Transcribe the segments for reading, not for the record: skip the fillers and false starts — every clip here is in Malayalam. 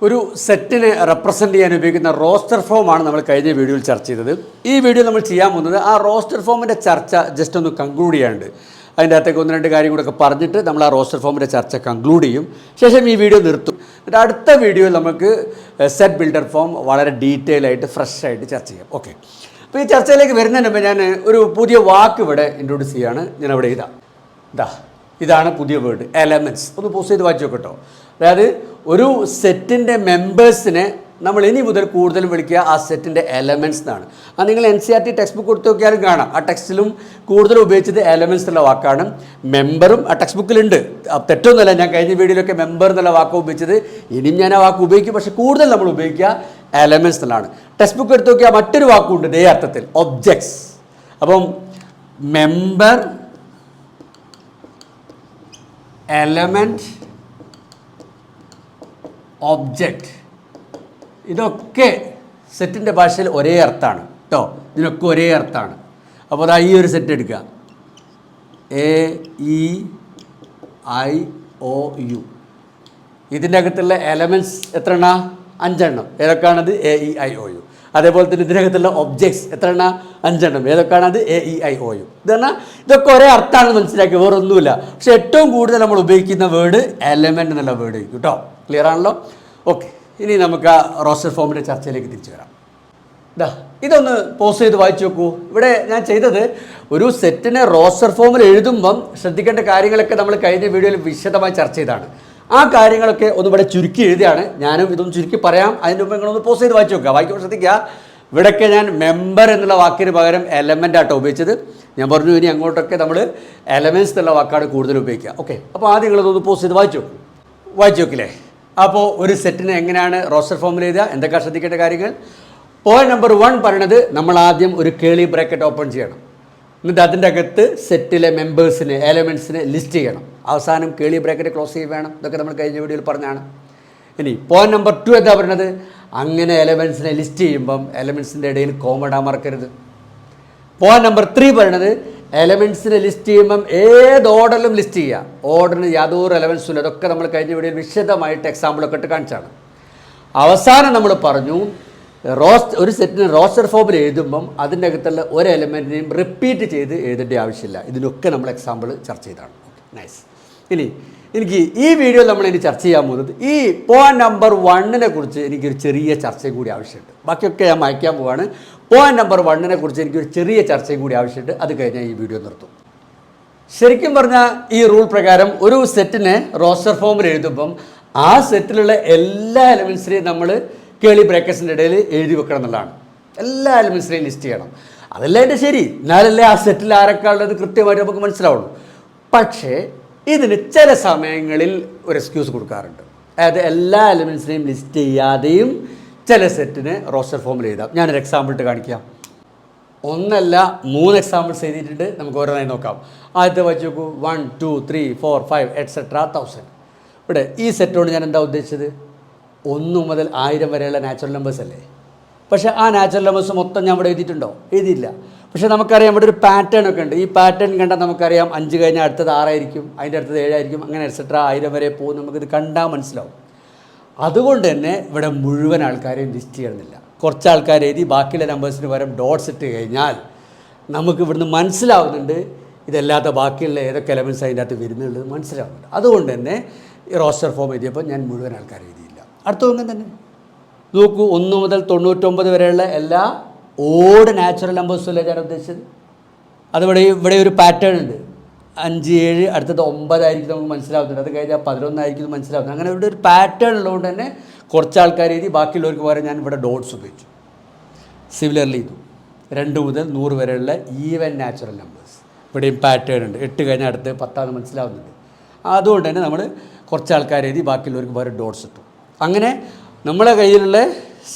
ഒരു സെറ്റിനെ റെപ്രസെൻ്റ് ചെയ്യാൻ ഉപയോഗിക്കുന്ന റോസ്റ്റർ ഫോമാണ് നമ്മൾ കഴിഞ്ഞ വീഡിയോയിൽ ചർച്ച ചെയ്തത്. ഈ വീഡിയോ നമ്മൾ ചെയ്യാൻ പോകുന്നത് ആ റോസ്റ്റർ ഫോമിൻ്റെ ചർച്ച ജസ്റ്റ് ഒന്ന് കൺക്ലൂഡ് ചെയ്യാനുണ്ട്. അതിൻ്റെ അകത്തേക്ക് ഒന്ന് രണ്ട് കാര്യം കൂടെ ഒക്കെ പറഞ്ഞിട്ട് നമ്മൾ ആ റോസ്റ്റർ ഫോമിൻ്റെ ചർച്ച കൺക്ലൂഡ് ചെയ്യും. ശേഷം ഈ വീഡിയോ നിർത്തും. എന്നിട്ട് അടുത്ത വീഡിയോയിൽ നമുക്ക് സെറ്റ് ബിൽഡർ ഫോം വളരെ ഡീറ്റെയിൽ ആയിട്ട് ഫ്രഷ് ആയിട്ട് ചർച്ച ചെയ്യാം. ഓക്കെ, അപ്പോൾ ഈ ചർച്ചയിലേക്ക് വരുന്നതിന് മുമ്പ് ഞാൻ ഒരു പുതിയ വാക്ക് ഇവിടെ ഇൻട്രൊഡ്യൂസ് ചെയ്യുകയാണ്. ഞാൻ അവിടെ ഇതാണ് പുതിയ വേർഡ്, എലമെൻറ്റ്സ്. ഒന്ന് പോസ്റ്റ് ചെയ്ത് വായിച്ചു നോക്കട്ടോ. അതായത് ഒരു സെറ്റിൻ്റെ മെമ്പേഴ്സിനെ നമ്മൾ ഇനി മുതൽ കൂടുതലും വിളിക്കുക ആ സെറ്റിൻ്റെ എലമെൻറ്റ്സ് എന്നാണ്. അത് നിങ്ങൾ NCERT ടെക്സ്റ്റ് ബുക്ക് കൊടുത്ത് നോക്കിയാലും കാണാം. ആ ടെക്സ്റ്റിലും കൂടുതലും ഉപയോഗിച്ചത് എലമെൻറ്റ്സ് എന്നുള്ള വാക്കാണ്. മെമ്പറും ആ ടെക്സ്റ്റ് ബുക്കിലുണ്ട്, തെറ്റൊന്നുമല്ല. ഞാൻ കഴിഞ്ഞ വീഡിയോയിലൊക്കെ മെമ്പർ എന്നുള്ള വാക്ക് ഉപയോഗിച്ചത്. ഇനിയും ഞാൻ ആ വാക്ക് ഉപയോഗിക്കും, പക്ഷേ കൂടുതൽ നമ്മൾ ഉപയോഗിക്കുക എലമെൻറ്റ്സ് എന്നുള്ളതാണ്. ടെക്സ്റ്റ് ബുക്ക് എടുത്ത് നോക്കിയാൽ മറ്റൊരു വാക്കുണ്ട് ഇതേ അർത്ഥത്തിൽ, ഒബ്ജക്ട്സ്. അപ്പം മെമ്പർ, എലമെൻറ്റ്, ഒബ്ജക്റ്റ്, ഇതൊക്കെ സെറ്റിൻ്റെ ഭാഷയിൽ ഒരേ അർത്ഥമാണ് കേട്ടോ. ഇതിനൊക്കെ ഒരേ അർത്ഥമാണ്. അപ്പോൾ അതാ ഈ ഒരു സെറ്റ് എടുക്കുക, AEIOU. ഇതിൻ്റെ അകത്തുള്ള എലമെൻറ്റ്സ് എത്ര എണ്ണ? 5 എണ്ണം. ഏതൊക്കെയാണത്? AEIOU. അതേപോലെ തന്നെ ഇതിനകത്തുള്ള ഒബ്ജക്ട്സ് എത്ര എണ്ണ? 5 എണ്ണം. ഏതൊക്കെയാണത്? AEIOU. ഇതെന്നാ ഇതൊക്കെ ഒരേ അർത്ഥമാണെന്ന് മനസ്സിലാക്കി, വേറൊന്നുമില്ല. പക്ഷേ ഏറ്റവും കൂടുതൽ നമ്മൾ ഉപയോഗിക്കുന്ന വേർഡ് എലമെൻ്റ് എന്നുള്ള വേർഡ് ആയിരിക്കും കേട്ടോ. ക്ലിയർ ആണല്ലോ? ഓക്കെ, ഇനി നമുക്ക് ആ റോസ്റ്റർ ഫോമിൻ്റെ ചർച്ചയിലേക്ക് തിരിച്ചു വരാം. ഇതൊന്ന് പോസ്റ്റ് ചെയ്ത് വായിച്ചു നോക്കൂ. ഇവിടെ ഞാൻ ചെയ്തത് ഒരു സെറ്റിനെ റോസ്റ്റർ ഫോമിൽ എഴുതുമ്പം ശ്രദ്ധിക്കേണ്ട കാര്യങ്ങളൊക്കെ നമ്മൾ കഴിഞ്ഞ വീഡിയോയിൽ വിശദമായി ചർച്ച ചെയ്തതാണ്. ആ കാര്യങ്ങളൊക്കെ ഒന്ന് ഇവിടെ ചുരുക്കി എഴുതിയാണ്. ഞാനും ഇതൊന്ന് ചുരുക്കി പറയാം. അതിൻ്റെ മുമ്പ് നിങ്ങളൊന്ന് പോസ്റ്റ് ചെയ്ത് വായിച്ചു നോക്കുക. വായിക്കുമ്പോൾ ശ്രദ്ധിക്കുക, ഇവിടെയൊക്കെ ഞാൻ മെമ്പർ എന്നുള്ള വാക്കിന് പകരം എലമെൻ്റ് ആട്ടോ ഉപയോഗിച്ചത്. ഞാൻ പറഞ്ഞു ഇനി അങ്ങോട്ടൊക്കെ നമ്മൾ എലമെൻറ്റ്സ് എന്നുള്ള വാക്കാണ് കൂടുതൽ ഉപയോഗിക്കുക. ഓക്കെ, അപ്പോൾ ആദ്യം നിങ്ങളതൊന്ന് പോസ്റ്റ് ചെയ്ത് വായിച്ചു നോക്കില്ലേ. അപ്പോൾ ഒരു സെറ്റിനെ എങ്ങനെയാണ് റോസ്റ്റർ ഫോമിൽ എഴുതുക, എന്തൊക്കെയാണ് ശ്രദ്ധിക്കേണ്ട കാര്യങ്ങൾ? പോയിന്റ് നമ്പർ 1 പറയണത് നമ്മൾ ആദ്യം ഒരു കേളി ബ്രാക്കറ്റ് ഓപ്പൺ ചെയ്യണം. എന്നിട്ട് അതിൻ്റെ അകത്ത് സെറ്റിലെ മെമ്പേഴ്സിനെ, എലമെൻറ്റ്സിനെ ലിസ്റ്റ് ചെയ്യണം. അവസാനം കേളി ബ്രാക്കറ്റ് ക്ലോസ് ചെയ്യുക വേണം. ഇതൊക്കെ നമ്മൾ കഴിഞ്ഞ വീഡിയോയിൽ പറഞ്ഞാണ്. ഇനി പോയിന്റ് നമ്പർ 2 എന്താ പറയുന്നത്? അങ്ങനെ എലമെൻറ്റ്സിനെ ലിസ്റ്റ് ചെയ്യുമ്പം എലമെൻറ്റ്സിൻ്റെ ഇടയിൽ കോമഡാ മറക്കരുത്. പോയിന്റ് നമ്പർ 3 പറയുന്നത് എലമെൻറ്റ്സിനെ ലിസ്റ്റ് ചെയ്യുമ്പം ഏത് ഓർഡറിലും ലിസ്റ്റ് ചെയ്യുക. ഓർഡറിന് യാതൊരു എലമെൻറ്റ്സും ഇല്ല. അതൊക്കെ നമ്മൾ കഴിഞ്ഞ വീഡിയോയിൽ വിശദമായിട്ട് എക്സാമ്പിളൊക്കെ ഇട്ട് കാണിച്ചാണ്. അവസാനം നമ്മൾ പറഞ്ഞു ഒരു സെറ്റിന് റോസ്റ്റർ ഫോമിൽ എഴുതുമ്പം അതിൻ്റെ അകത്തുള്ള ഒരു എലമെൻറ്റിനെയും റിപ്പീറ്റ് ചെയ്ത് എഴുതേണ്ട ആവശ്യമില്ല. ഇതിനൊക്കെ നമ്മൾ എക്സാമ്പിൾ ചർച്ച ചെയ്തതാണ്. നൈസ്. ഇനി എനിക്ക് ഈ വീഡിയോയിൽ നമ്മൾ ഇനി ചർച്ച ചെയ്യാൻ പോകുന്നത് ഈ പോയിന്റ് നമ്പർ 1 കുറിച്ച് എനിക്കൊരു ചെറിയ ചർച്ചയും കൂടി ആവശ്യമുണ്ട്. ബാക്കിയൊക്കെ ഞാൻ വായിക്കാൻ പോവാണ്. പോയിന്റ് നമ്പർ 1 കുറിച്ച് എനിക്കൊരു ചെറിയ ചർച്ചയും കൂടി ആവശ്യമുണ്ട്. അത് കഴിഞ്ഞാൽ ഈ വീഡിയോ നിർത്തും. ശരിക്കും പറഞ്ഞാൽ ഈ റൂൾ പ്രകാരം ഒരു സെറ്റിനെ റോസ്റ്റർ ഫോമിൽ എഴുതുമ്പം ആ സെറ്റിലുള്ള എല്ലാ എലമെൻറ്റ്സിനെയും നമ്മൾ കേളി ബ്രാക്കറ്റ്സിൻ്റെ ഇടയിൽ എഴുതി വെക്കണം എന്നുള്ളതാണ്. എല്ലാ എലമെൻറ്റ്സിനെയും ലിസ്റ്റ് ചെയ്യണം. അതല്ലേ എൻ്റെ ശരി. എന്നാലല്ലേ ആ സെറ്റിൽ ആരൊക്കെ ഉള്ളത് കൃത്യമായിട്ട് നമുക്ക് മനസ്സിലാവുള്ളൂ. പക്ഷേ ഇതിന് ചില സമയങ്ങളിൽ ഒരു എക്സ്ക്യൂസ് കൊടുക്കാറുണ്ട്. അതായത് എല്ലാ എലമെൻറ്റ്സിനെയും ലിസ്റ്റ് ചെയ്യാതെയും ചില സെറ്റിന് റോസ്റ്റർ ഫോമിൽ എഴുതാം. ഞാനൊരു എക്സാമ്പിൾ ഇട്ട് കാണിക്കാം. 1 അല്ല 3 എക്സാമ്പിൾസ് എഴുതിയിട്ടുണ്ട്. നമുക്ക് ഓരോന്നായി നോക്കാം. ആദ്യത്തെ വായിച്ച് നോക്കൂ. 1 2 3 4 5 etc. 1000. ഇവിടെ ഈ സെറ്റോട് ഞാൻ എന്താ ഉദ്ദേശിച്ചത്? 1 മുതൽ 1000 വരെയുള്ള നാച്ചുറൽ നമ്പേഴ്സ് അല്ലേ. പക്ഷേ ആ നാച്ചുറൽ നമ്പേഴ്സ് മൊത്തം ഞാൻ ഇവിടെ എഴുതിയിട്ടുണ്ടോ? എഴുതിയില്ല. പക്ഷേ നമുക്കറിയാം ഇവിടെ ഒരു പാറ്റേൺ ഒക്കെ ഉണ്ട്. ഈ പാറ്റേൺ കണ്ടാൽ നമുക്കറിയാം 5 കഴിഞ്ഞാൽ അടുത്തത് 6 ആയിരിക്കും, അതിൻ്റെ അടുത്തത് 7 ആയിരിക്കും, അങ്ങനെ etc. 1000 വരെ പോകും. നമുക്കിത് കണ്ടാൽ മനസ്സിലാവും. അതുകൊണ്ട് തന്നെ ഇവിടെ മുഴുവൻ ആൾക്കാരെയും ലിസ്റ്റ് ചെയ്യണമെന്നില്ല. കുറച്ച് ആൾക്കാർ എഴുതി ബാക്കിയുള്ള നമ്പേഴ്സിന് പകരം ഡോട്ട്സ് ഇട്ട് കഴിഞ്ഞാൽ നമുക്ക് ഇവിടുന്ന് മനസ്സിലാവുന്നുണ്ട് ഇതല്ലാത്ത ബാക്കിയുള്ള ഏതൊക്കെ എലമെൻറ്റ്സ് അതിൻ്റെ അകത്ത് വരുന്നുള്ളത് മനസ്സിലാവുന്നുണ്ട്. അതുകൊണ്ട് തന്നെ ഈ റോസ്റ്റർ ഫോം എഴുതിയപ്പോൾ ഞാൻ മുഴുവൻ ആൾക്കാർ എഴുതിയില്ല. അടുത്തതൊന്നും തന്നെ നോക്കൂ. 1 മുതൽ 99 വരെയുള്ള എല്ലാ ഓഡ് നാച്ചുറൽ നമ്പേഴ്സും അല്ലേ ഞാൻ ഉദ്ദേശിച്ചത്. ഇവിടെ ഒരു പാറ്റേൺ ഉണ്ട്. 5 7 അടുത്തത് 9 ആയിരിക്കും നമുക്ക് മനസ്സിലാവുന്നുണ്ട്. അത് കഴിഞ്ഞാൽ 11 ആയിരിക്കും മനസ്സിലാവുന്നത്. അങ്ങനെ ഇവിടെ ഒരു പാറ്റേൺ ഉള്ളതുകൊണ്ട് തന്നെ കുറച്ച് ആൾക്കാർ എഴുതി ബാക്കിയുള്ളവർക്ക് പകരം ഞാൻ ഇവിടെ ഡോട്ട്സ് ഉപയോഗിച്ചു. സിമിലർലി ഇതും 2 മുതൽ 100 വരെയുള്ള ഈവൻ നാച്ചുറൽ നമ്പേഴ്സ് ഇവിടെയും പാറ്റേൺ ഉണ്ട്. 8 കഴിഞ്ഞാൽ അടുത്ത് 10 മനസ്സിലാവുന്നുണ്ട്. അതുകൊണ്ട് തന്നെ നമ്മൾ കുറച്ച് ആൾക്കാർ എഴുതി ബാക്കിയുള്ളവർക്ക് പകരം ഡോട്ട്സ് ഇട്ടു. അങ്ങനെ നമ്മളെ കയ്യിലുള്ള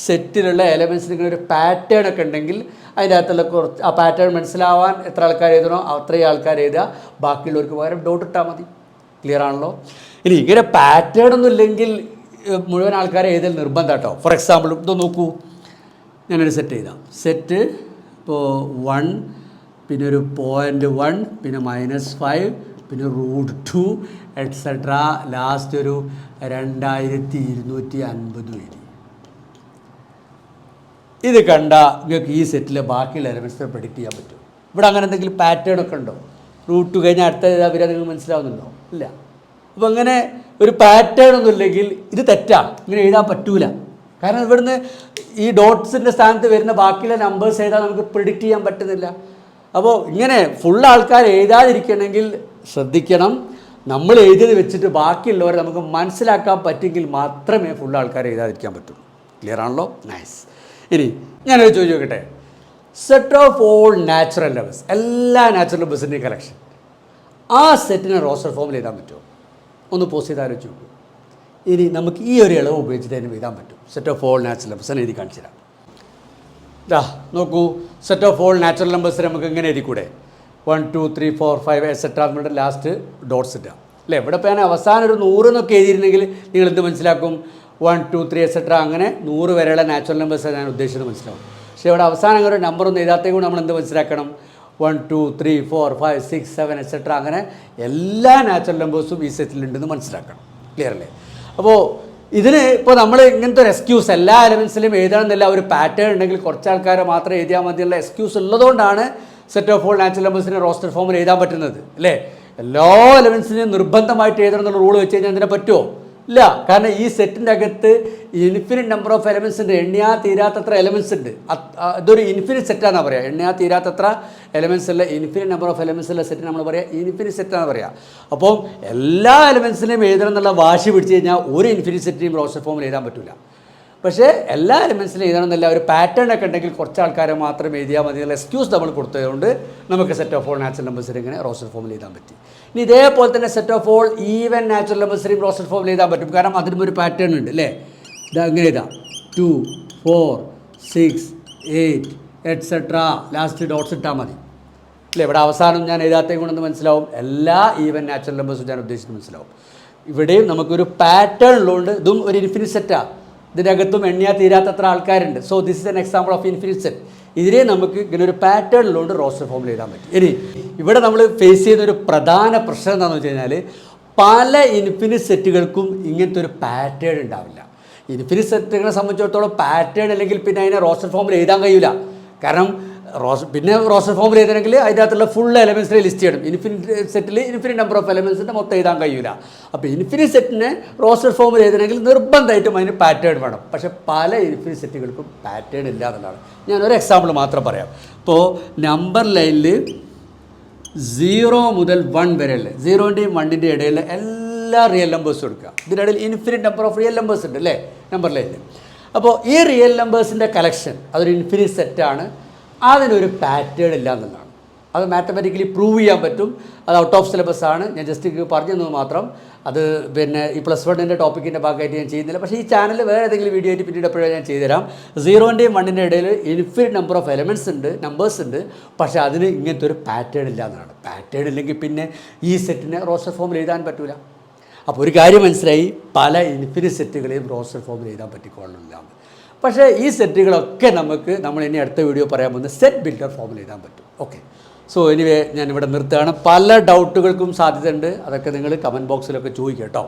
സെറ്റിലുള്ള എലമെൻറ്റ്സിന് ഒരു പാറ്റേൺ ഒക്കെ ഉണ്ടെങ്കിൽ അതിൻ്റെ അകത്തുള്ള കുറച്ച് ആ പാറ്റേൺ മനസ്സിലാവാൻ എത്ര ആൾക്കാർ എഴുതണോ അത്രയും ആൾക്കാർ എഴുതുക. ബാക്കിയുള്ളവർക്ക് പകരം ഡോട്ട് ഇട്ടാൽ മതി. ക്ലിയർ ആണല്ലോ? ഇനി ഇങ്ങനെ പാറ്റേൺ ഒന്നും ഇല്ലെങ്കിൽ മുഴുവൻ ആൾക്കാരെ എഴുതൽ നിർബന്ധം കേട്ടോ. ഫോർ എക്സാമ്പിൾ ഇത് നോക്കൂ. ഞാനൊരു സെറ്റ് എഴുതാം. സെറ്റ് ഇപ്പോൾ 1 പിന്നെ ഒരു 0.1 പിന്നെ -5 പിന്നെ √2 etc. ലാസ്റ്റ് ഒരു 2250 എഴുതി. ഇത് കണ്ട നിങ്ങൾക്ക് ഈ സെറ്റിലെ ബാക്കിയുള്ള എലമെൻറ്റ്സിനെ പ്രെഡിക്റ്റ് ചെയ്യാൻ പറ്റും. ഇവിടെ അങ്ങനെ എന്തെങ്കിലും പാറ്റേൺ ഒക്കെ ഉണ്ടോ? റൂട്ട് കഴിഞ്ഞാൽ അടുത്ത അവരെ നിങ്ങൾക്ക് മനസ്സിലാവുന്നുണ്ടോ? ഇല്ല. അപ്പോൾ അങ്ങനെ ഒരു പാറ്റേൺ ഒന്നും ഇല്ലെങ്കിൽ ഇത് തെറ്റാണ്, ഇങ്ങനെ എഴുതാൻ പറ്റൂല. കാരണം ഇവിടുന്ന് ഈ ഡോട്ട്സിൻ്റെ സ്ഥാനത്ത് വരുന്ന ബാക്കിയുള്ള നമ്പേഴ്സ് എഴുതാൻ നമുക്ക് പ്രിഡിക്റ്റ് ചെയ്യാൻ പറ്റുന്നില്ല. അപ്പോൾ ഇങ്ങനെ ഫുൾ ആൾക്കാർ എഴുതാതിരിക്കണമെങ്കിൽ ശ്രദ്ധിക്കണം. നമ്മൾ എഴുതിയത് വെച്ചിട്ട് ബാക്കിയുള്ളവരെ നമുക്ക് മനസ്സിലാക്കാൻ പറ്റുമെങ്കിൽ മാത്രമേ ഫുൾ ആൾക്കാർ എഴുതാതിരിക്കാൻ പറ്റുള്ളൂ. ക്ലിയർ ആണല്ലോ? നൈസ്. ഇനി ഞാനൊരു ചോദിച്ചു നോക്കട്ടെ. Set of all natural numbers, എല്ലാ നാച്ചുറൽ നമ്പേഴ്സിൻ്റെയും കളക്ഷൻ, ആ സെറ്റിനെ റോസ്റ്റർ ഫോമിൽ എഴുതാൻ പറ്റുമോ? ഒന്ന് പോസ്റ്റ് ചെയ്ത് ആലോചിച്ച് നോക്കൂ. ഇനി നമുക്ക് ഈ ഒരു ഇളവ് ഉപയോഗിച്ചിട്ട് അതിന് എഴുതാൻ പറ്റും. Set of all natural numbers എഴുതി കാണിച്ചു തരാം. നോക്കൂ, സെറ്റ് ഓഫ് ഓൾ നാച്ചുറൽ നമ്പേഴ്സിനെ നമുക്ക് ഇങ്ങനെ എഴുതിക്കൂടെ? 1 2 3 4 5 എക്സെട്ര നമ്മുടെ ലാസ്റ്റ് ഡോട്ട്സ് ഇട്ടാം അല്ലേ? ഇവിടെ ഇപ്പോൾ ഞാൻ അവസാനം ഒരു 100 എന്നൊക്കെ എഴുതിയിരുന്നെങ്കിൽ നിങ്ങൾ എന്ത് മനസ്സിലാക്കും? 1 2 3 എക്സെട്ര അങ്ങനെ 100 വരെയുള്ള നാച്ചുറൽ നമ്പേഴ്സാണ് ഞാൻ ഉദ്ദേശിച്ചത് മനസ്സിലാവും. പക്ഷേ ഇവിടെ അവസാനം അങ്ങനെ ഒരു നമ്പറൊന്നും എഴുതാത്തേ കൂടി നമ്മൾ എന്ത് മനസ്സിലാക്കണം? 1 2 3 4 5 6 7 എക്സെട്ര അങ്ങനെ എല്ലാ നാച്ചുറൽ നമ്പേഴ്സും ഈ സെറ്റിലുണ്ടെന്ന് മനസ്സിലാക്കണം. ക്ലിയർ അല്ലേ? അപ്പോൾ ഇതിന് ഇപ്പോൾ നമ്മൾ ഇങ്ങനത്തെ ഒരു എക്സ്ക്യൂസ് എല്ലാ എലമെൻസിലും എഴുതണമെന്നില്ല, ഒരു പാറ്റേൺ ഉണ്ടെങ്കിൽ കുറച്ച് ആൾക്കാരെ മാത്രം എഴുതിയാൽ മതിയുള്ള എക്സ്ക്യൂസ് ഉള്ളതുകൊണ്ടാണ് സെറ്റ് ഓഫ് ഓൾ നാച്ചുറൽ നമ്പേഴ്സിനെ റോസ്റ്റർ ഫോമിൽ എഴുതാൻ പറ്റുന്നത് അല്ലേ? എല്ലാ എലമെൻസിനെയും നിർബന്ധമായിട്ട് എഴുതണം എന്നുള്ള റൂൾ വെച്ച് കഴിഞ്ഞാൽ അതിനെ പറ്റുമോ? ഇല്ല. കാരണം ഈ സെറ്റിൻ്റെ അകത്ത് ഇൻഫിനിറ്റ് നമ്പർ ഓഫ് എലമെൻറ്റ്സ് ഉണ്ട്, എണ്ണിയാൽ തീരാത്തത്ര എലമെൻറ്റ്സ് ഉണ്ട്. ഇതൊരു ഇൻഫിനിറ്റ് സെറ്റാണെന്നാണ് പറയുക. എണ്ണിയാൽ തീരാത്തത്ര എലമെൻറ്റ്സ് ഉള്ള ഇൻഫിനിറ്റ് നമ്പർ ഓഫ് എലമെൻറ്റ്സ് ഉള്ള സെറ്റ് നമ്മൾ പറയുക ഇൻഫിനിറ്റ് സെറ്റാണെന്ന് പറയുക. അപ്പോൾ എല്ലാ എലമെൻറ്റ്സിനെയും എഴുതണം എന്നുള്ള വാശി പിടിച്ച് കഴിഞ്ഞാൽ ഒരു ഇൻഫിനിറ്റ് സെറ്റിനെയും റോസ്റ്റർ ഫോമിൽ എഴുതാൻ പറ്റില്ല. പക്ഷേ എല്ലാ എലമെൻറ്റ്സിനും എഴുതണം എന്നല്ല, ഒരു പാറ്റേൺ ഒക്കെ ഉണ്ടെങ്കിൽ കുറച്ച് ആൾക്കാരെ മാത്രം എഴുതിയാൽ മതി എന്നുള്ള എക്സ്ക്യൂസ് നമ്മൾ കൊടുത്തതുകൊണ്ട് നമുക്ക് സെറ്റ് ഓഫ് ഓൾ നാച്ചുറൽ നമ്പേഴ്സിനെ ഇങ്ങനെ റോസ്റ്റർ ഫോമിൽ എഴുതാൻ പറ്റി. ഇനി ഇതേപോലെ തന്നെ set of all even natural നമ്പേഴ്സിനെയും റോസ്റ്റർ ഫോമിൽ എഴുതാൻ പറ്റും. കാരണം അതിനും ഒരു പാറ്റേൺ ഉണ്ട് അല്ലേ? ഇതാ ഇങ്ങനെ എഴുതാം 2 4 6 8 എക്സെട്ര ലാസ്റ്റ് ഡോട്ട്സ് ഇട്ടാൽ മതി അല്ലേ? ഇവിടെ അവസാനം ഞാൻ എഴുതാത്തേ കൊണ്ടെന്ന് മനസ്സിലാവും. എല്ലാ ഈവൻ നാച്ചുറൽ നമ്പേഴ്സും ഞാൻ ഉദ്ദേശിച്ചത് മനസ്സിലാവും. ഇവിടെയും നമുക്കൊരു പാറ്റേൺ ഉള്ളതുകൊണ്ട് ഇതും ഒരു ഇൻഫിനിറ്റ് സെറ്റാണ്. ഇതിനകത്തും എണ്ണിയാൽ തീരാത്തത്ര ആൾക്കാരുണ്ട്. So this is an example of infinite set. ഇതിനെ നമുക്ക് ഇങ്ങനെ ഒരു പാറ്റേൺ ഉള്ളതുകൊണ്ട് റോസ്റ്റർ ഫോമിൽ എഴുതാൻ പറ്റും. ഇനി ഇവിടെ നമ്മൾ ഫേസ് ചെയ്യുന്ന ഒരു പ്രധാന പ്രശ്നം എന്താണെന്ന് വെച്ച് കഴിഞ്ഞാൽ പല ഇൻഫിനിറ്റ് സെറ്റുകൾക്കും ഇങ്ങനത്തെ ഒരു പാറ്റേൺ ഉണ്ടാവില്ല. ഇൻഫിനിറ്റ് സെറ്റുകളെ സംബന്ധിച്ചിടത്തോളം പാറ്റേൺ അല്ലെങ്കിൽ പിന്നെ അതിനെ റോസ്റ്റർ ഫോമിൽ എഴുതാൻ കഴിയില്ല. കാരണം പിന്നെ റോസ്റ്റർ ഫോമിൽ എഴുതണമെങ്കിൽ അതിനകത്തുള്ള ഫുൾ എലമെൻസിനെ ലിസ്റ്റ് ചെയ്യണം. ഇൻഫിനിറ്റ് സെറ്റിൽ ഇൻഫിനിറ്റ് നമ്പർ ഓഫ് എലമെൻസിൻ്റെ മൊത്തം എഴുതാൻ കഴിയില്ല. അപ്പോൾ ഇൻഫിനിറ്റ് സെറ്റിനെ റോസ്റ്റർ ഫോമിൽ എഴുതണമെങ്കിൽ നിർബന്ധമായിട്ടും അതിന് പാറ്റേൺ വേണം. പക്ഷേ പല ഇൻഫിനിറ്റ് സെറ്റുകൾക്കും പാറ്റേൺ ഇല്ല എന്നുള്ളതാണ്. ഞാനൊരു എക്സാമ്പിൾ മാത്രം പറയാം. ഇപ്പോൾ നമ്പർ ലൈനിൽ 0 മുതൽ 1 വരെയുള്ള 0ൻ്റെയും 1ൻ്റെയും ഇടയിലുള്ള എല്ലാ റിയൽ നമ്പേഴ്സും എടുക്കുക. ഇതിനിടയിൽ infinite number of real numbers ഉണ്ട് അല്ലേ നമ്പർ ലൈനിൽ. അപ്പോൾ ഈ റിയൽ നമ്പേഴ്സിൻ്റെ കളക്ഷൻ അതൊരു ഇൻഫിനിറ്റ് സെറ്റാണ്. അതിനൊരു പാറ്റേൺ ഇല്ല എന്നുള്ളതാണ്. അത് മാത്തമാറ്റിക്കലി പ്രൂവ് ചെയ്യാൻ പറ്റും. അത് ഔട്ട് ഓഫ് സിലബസ് ആണ്, ഞാൻ ജസ്റ്റ് പറഞ്ഞു തന്നത് മാത്രം. അത് പിന്നെ ഈ +1ൻ്റെ ടോപ്പിക്കിൻ്റെ ഭാഗമായിട്ട് ഞാൻ ചെയ്യുന്നില്ല. പക്ഷേ ഈ ചാനൽ വേറെ ഏതെങ്കിലും വീഡിയോ ആയിട്ട് പിന്നീട് എപ്പോഴും ഞാൻ ചെയ്തുതരാം. 0ൻ്റെയും 1ൻ്റെയും ഇടയിൽ ഇൻഫിനിറ്റ് നമ്പർ ഓഫ് എലമെൻറ്റ്സ് ഉണ്ട്, നമ്പേഴ്സ് ഉണ്ട്. പക്ഷേ അതിന് ഇങ്ങനത്തെ ഒരു പാറ്റേൺ ഇല്ല എന്നാണ്. പാറ്റേൺ ഇല്ലെങ്കിൽ പിന്നെ ഈ സെറ്റിനെ റോസ്റ്റർ ഫോമിൽ എഴുതാൻ പറ്റില്ല. അപ്പോൾ ഒരു കാര്യം മനസ്സിലായി, പല ഇൻഫിനിറ്റ് സെറ്റുകളെയും റോസ്റ്റർ ഫോമിൽ എഴുതാൻ പറ്റിക്കൊള്ളില്ല. പക്ഷേ ഈ സെറ്റുകളൊക്കെ നമ്മൾ ഇനി അടുത്ത വീഡിയോ പറയാൻ പോകുന്ന സെറ്റ് ബിൽഡർ ഫോമിൽ എഴുതാൻ പറ്റും. ഓക്കെ. സോ എനിവേ ഞാനിവിടെ നിർത്തുകയാണ്. പല ഡൗട്ടുകൾക്കും സാധ്യതയുണ്ട്. അതൊക്കെ നിങ്ങൾ കമൻറ്റ് ബോക്സിലൊക്കെ ചോദിക്കാം കേട്ടോ.